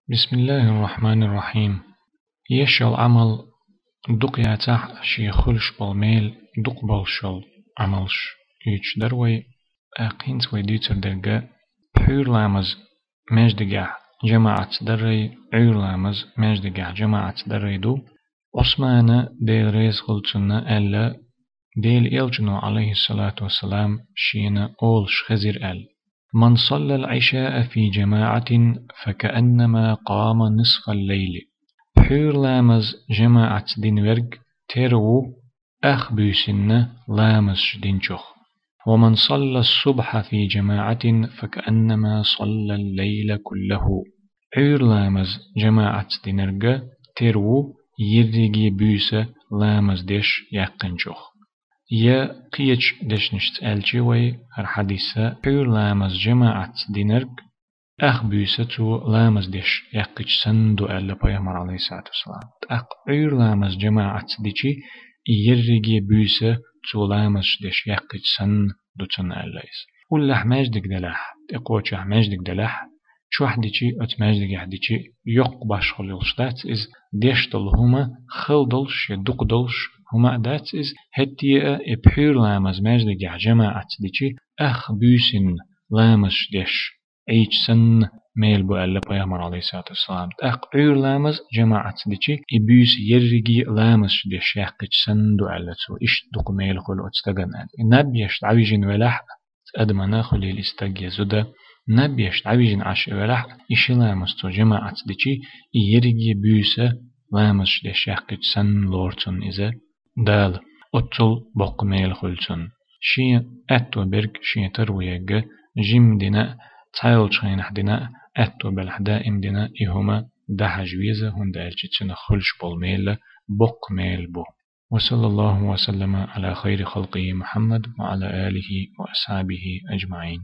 بسم الله الرحمن الرحيم. يشل عمل دق ياتح شي خلش بالميل دق بالشل عملش يش دروي أقينت ويديتر درجة حور لامز مجدقع جماعة دري عور لامز مجدقع جماعة دري دو عثمان ديل ريز خلتنا ألا ديل إلجنو عليه الصلاة والسلام شينا أولش خزر أل من صلى العشاء في جماعة فكأنما قام نصف الليل. حور لامز جماعة دين ورق ترو أخ بيسن لامز دينشخ. ومن صلى الصبح في جماعة فكأنما صلى الليل كله. حور لامز جماعة دينرق ترو يرقي بيس لامز ديش يقنشخ. يا قيش دشنشت الجوي الحديثة حور لامز جماعة دينرق أخ بيستو لامز ديش يقيش سندو ألا بيامر عليه الصلاة والسلام أخ حور لامز جماعة ديشي يرقي بيسة تو لامز ديش يقيش سندو تن ألايس ولا حماجدك دلاح اقوش حماجدك دلاح شو حديشي اتماجدك حديشي يق باشخل يلشتات إز ديش هما خلدلش يدقدلش هما دات إز هتيا بحور لامز ماجدك جماعة ديشي أخ بيسن لامز ديش عيش سن ميل بو ألا بيامر عليه الصلاة والسلام أخ حور لامز جماعة ديشي إبيس يرقي لامز ديش يقيش سن دو ألا تو إش دق ميل خلو اتستغن نبيش عويجين ولح أدمنا خلي الاستغي زودا نبيش عويجين عش ولح إش لامز تو جماعة ديشي يرقي بيسة لامز ديش يقيش سن لورتون إذا دال أطل بق ميل خلتون شي أتو برك شي ترويق جيم دينا تايل شين حدنا أتو بالحدائم دينا إهما ده جويزة هند أرجتنا خلش بالميل بق ميل بو. وصلى الله وسلم على خير خلقه محمد وعلى آله وأصحابه أجمعين.